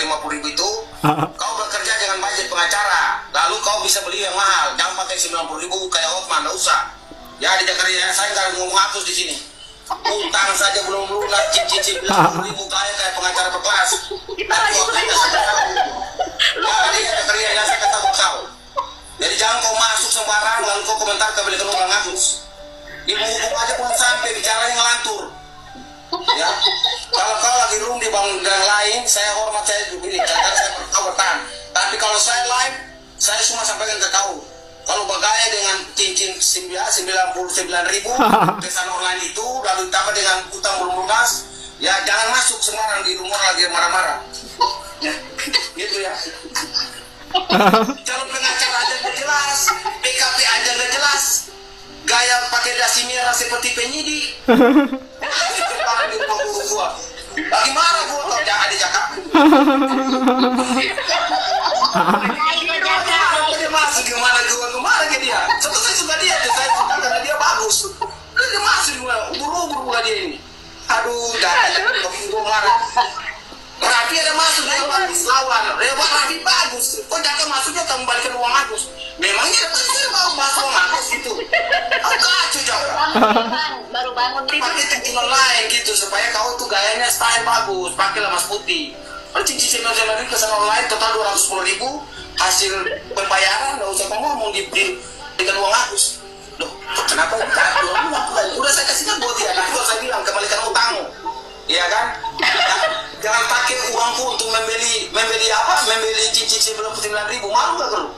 50.000 itu, kau bekerja dengan budget pengacara, lalu kau bisa beli yang mahal, jangan pakai 90.000 kayak Hotman, nggak usah. Ya di Jakarta saya nggak ngomong hapus di sini. Utang saja belum lunas, cincin 90.000 kayak pengacara berkelas. Tapi waktunya jadi Jakarta saya kata kau. Jadi jangan kau masuk sembarang lalu kau komentar kebalikan orang Agus. Ilmu hukum aja pun sampai bicaranya ngelantur. Ya, kalau kau lagi room di bangun yang lain, saya hormat, saya begini, karena saya kau bertahan. Tapi kalau saya live, saya cuma sampaikan ke kau. Kalau bergaya dengan cincin 99.000 pesan online itu, lalu ditambah dengan utang belum lunas, ya jangan masuk sembarang di rumah lagi marah-marah. Ya, gitu ya. Calon pengacara aja nggak jelas, PKP aja nggak jelas, gaya pakai dasi merah seperti penyidik. Lagi marah gua kalau jangan di Jakarta. Dia masuk gimana gua kemana ke dia? Satu saya suka dia, saya suka karena dia bagus. Dia masuk gimana? Ubur-ubur dia ini. Aduh, jangan gua marah. Raffi ada masuk dia lawan. Raffi bagus. Kok jangan masuknya kembalikan uang Agus. Memangnya saya mau bahas uang Agus itu. Kacau jauh. Baru bangun tidur. Pakai cincin lain gitu supaya kau tuh gayanya style bagus. Pakailah Mas Putih. Kalau cincin ini kesan online total 210.000 hasil pembayaran nggak usah ngomong dengan uang Agus. Loh, kenapa? Udah saya kasihnya buat dia. Nanti saya bilang kembalikan utangmu. Iya kan? Jangan pakai uangku untuk membeli apa? Membeli cincin 99.000. Malu gak lu?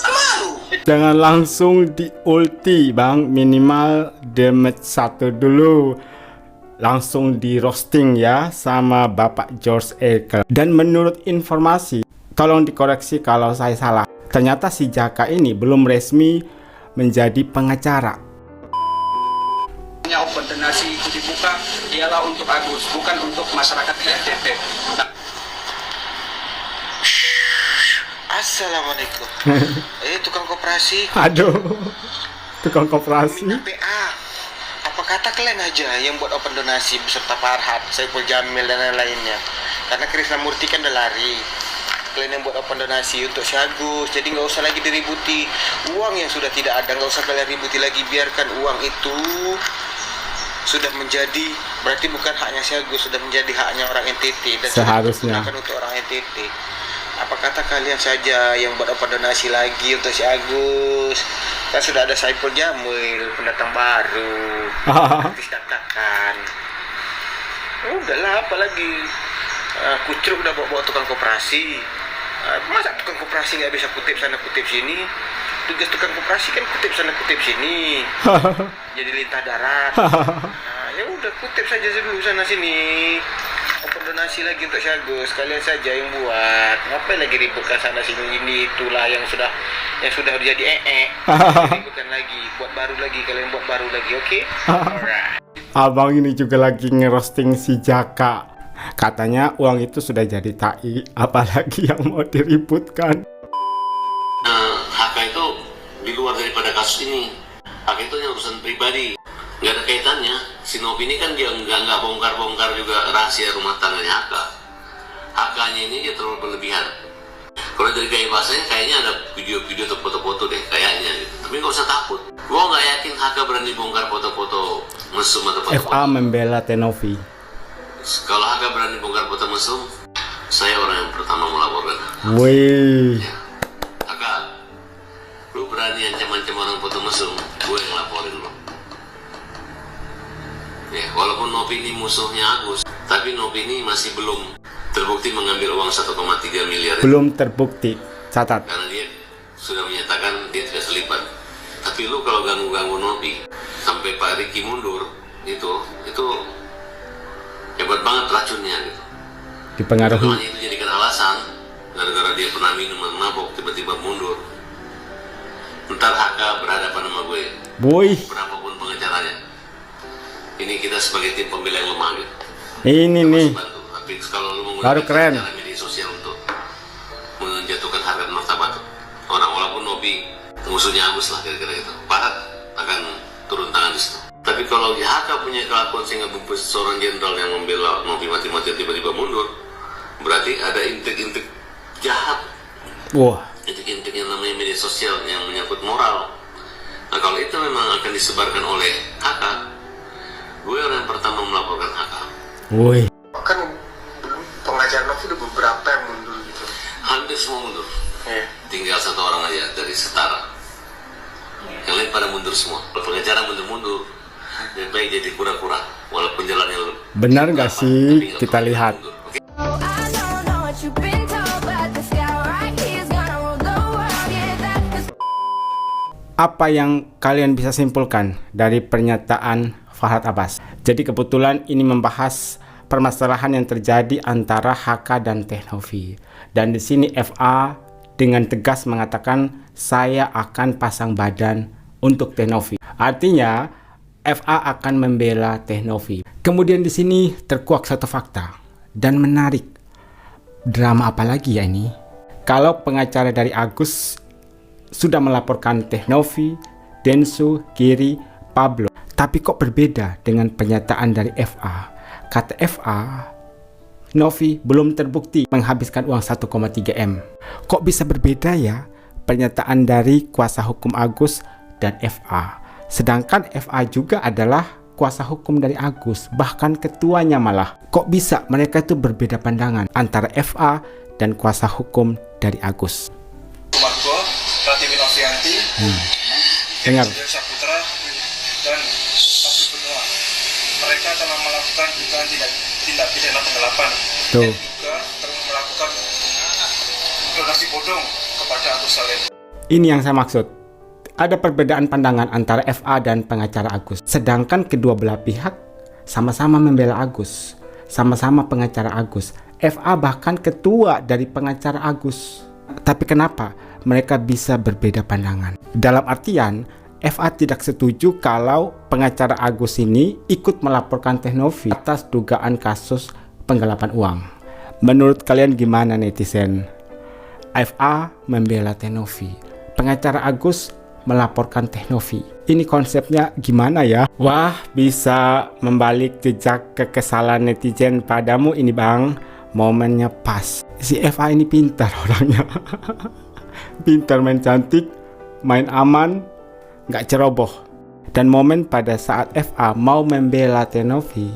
Malu. Jangan langsung di ulti bang, minimal damage 1 dulu. Langsung di roasting ya sama Bapak George Ekel. Dan menurut informasi, tolong dikoreksi kalau saya salah, ternyata si Jaka ini belum resmi menjadi pengacara. Open donasi itu dibuka ialah untuk Agus, bukan untuk masyarakat di NTT. Assalamualaikum. Tukang koperasi. Aduh, tukang koperasi. PA. Apa kata kalian aja yang buat open donasi beserta Farhad, Saiful Jamil dan lain-lainnya. Karena Krisnamurti kan udah lari. Kalian yang buat open donasi untuk si Agus, jadi nggak usah lagi diributi. Uang yang sudah tidak ada nggak usah kalian ributi lagi. Biarkan uang itu sudah menjadi, berarti bukan haknya si Agus, sudah menjadi haknya orang NTT dan seharusnya sudah untuk orang NTT. Apa kata kalian saja yang buat open donasi lagi untuk si Agus? Kan sudah ada Saiful Jamil, pendatang baru, artis dadakan. Udahlah, apalagi Kucruk udah bawa tukang koperasi. Masa tukang koperasi nggak bisa kutip sana kutip sini? Tugas tukang koperasi kan kutip sana kutip sini. Jadi lintah darat. Ya udah kutip saja dulu sana sini. Open donasi lagi untuk Agus, kalian saja yang buat. Ngapain lagi ributkan sana sini, ini itulah yang sudah jadi ributkan lagi, buat baru lagi, kalian buat baru lagi, oke? Alright. Abang ini juga lagi ngerosting si Jaka. Katanya uang itu sudah jadi tai, apalagi yang mau diributkan. HK itu di luar daripada kasus ini. HK itu yang urusan pribadi, nggak ada kaitannya. Si Novi ini kan dia nggak bongkar-bongkar juga rahasia rumah tangganya HK. HK-nya ini dia terlalu berlebihan. Kalau dari gaya bahasanya kayaknya ada video-video atau foto-foto deh kayaknya gitu. Tapi nggak usah takut. Gua nggak yakin HK berani bongkar foto-foto mesum atau foto-foto. FA membela Tenovi. Kalau HK berani bongkar foto mesum, saya orang yang pertama melaporkan. Wih. Ya. HK, lu berani ancam-ancam orang foto mesum, gue yang laporin lu. Ya, walaupun Novi ini musuhnya Agus, tapi Novi ini masih belum terbukti mengambil uang 1,3 miliar. Belum terbukti, catat. Karena dia sudah menyatakan dia tidak terlibat. Tapi lu kalau ganggu-ganggu Novi sampai Pak Riki mundur, itu hebat banget racunnya gitu. Dipengaruhi. Hanya itu jadikan alasan gara-gara dia pernah minum mabok tiba-tiba mundur. Ntar HK berhadapan sama gue. Boy. Berapapun pengacaranya. Ini kita sebagai tim pembela yang lemah gitu. Ini nih. Tapi kalau lu menggunakan baru keren media sosial untuk menjatuhkan harga martabat orang, walaupun Novi musuhnya Agus lah kira-kira gitu, Farhad akan turun tangan di situ. Tapi kalau HK punya kelakuan sehingga seorang jenderal yang membela Novi mati-matian tiba-tiba mundur, Berarti ada intrik-intrik jahat, Wah, intrik-intrik yang namanya media sosial yang menyangkut moral. Nah kalau itu memang akan disebarkan oleh HK, gue orang yang pertama melaporkan HK. woi. Kan pengacara Novi udah beberapa yang mundur gitu. Hampir semua mundur. Iya. Tinggal satu orang aja dari Setara. Yang lain pada mundur semua. Kalau pengacara mundur-mundur, lebih baik jadi kura-kura. Walaupun jalannya Benar nggak apa, sih? tapi nggak Kita perlu lihat. mundur. Oke? I don't know what you've been told, but the sky right here's gonna rule the world. Yeah, that's Apa yang kalian bisa simpulkan dari pernyataan Farhad Abbas? Jadi kebetulan ini membahas permasalahan yang terjadi antara HK dan Teknovi. Dan di sini FA dengan tegas mengatakan saya akan pasang badan untuk Teknovi. Artinya FA akan membela Teknovi. Kemudian di sini terkuak satu fakta dan menarik. Drama apa lagi ya ini? Kalau pengacara dari Agus sudah melaporkan Teknovi, Densu, Giri, Pablo. Tapi kok berbeda dengan pernyataan dari FA? Kata FA, Novi belum terbukti menghabiskan uang 1,3 M. Kok bisa berbeda ya pernyataan dari kuasa hukum Agus dan FA? Sedangkan FA juga adalah kuasa hukum dari Agus, bahkan ketuanya malah. Kok bisa mereka itu berbeda pandangan antara FA dan kuasa hukum dari Agus? Margo, Pratiwi Novianti, Dengar. Saputra, dan Pablo Benua. Mereka telah melakukan dugaan tindak pidana penggelapan. Tuh. Dan juga telah melakukan donasi bodong kepada Agus Salim. Ini yang saya maksud. Ada perbedaan pandangan antara FA dan pengacara Agus. Sedangkan kedua belah pihak sama-sama membela Agus. Sama-sama pengacara Agus. FA bahkan ketua dari pengacara Agus. Tapi kenapa mereka bisa berbeda pandangan? Dalam artian, FA tidak setuju kalau pengacara Agus ini ikut melaporkan Teknovi atas dugaan kasus penggelapan uang. Menurut kalian gimana netizen? FA membela Teknovi. Pengacara Agus melaporkan Teknovi. Ini konsepnya gimana ya? Wah, bisa membalik jejak kekesalan netizen padamu ini bang. Momennya pas. Si FA ini pintar orangnya. Pintar, main cantik, main aman, nggak ceroboh. Dan momen pada saat FA mau membela Teknovi,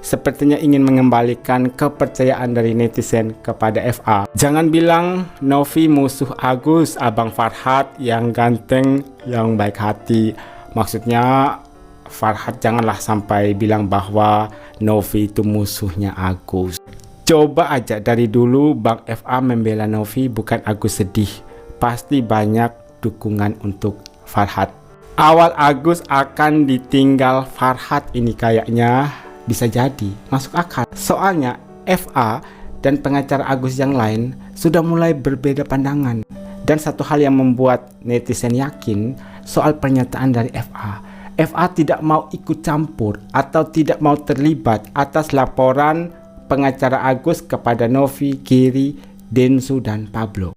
sepertinya ingin mengembalikan kepercayaan dari netizen kepada FA. Jangan bilang Novi musuh Agus, Abang Farhad yang ganteng, yang baik hati. Maksudnya Farhad janganlah sampai bilang bahwa Novi itu musuhnya Agus. Coba aja dari dulu Bang FA membela Novi, bukan Agus sedih. Pasti banyak dukungan untuk Farhad. Awal Agus akan ditinggal Farhad ini kayaknya bisa jadi masuk akal. Soalnya FA dan pengacara Agus yang lain sudah mulai berbeda pandangan. Dan satu hal yang membuat netizen yakin soal pernyataan dari FA. FA tidak mau ikut campur atau tidak mau terlibat atas laporan pengacara Agus kepada Novi, Giri, Densu, dan Pablo.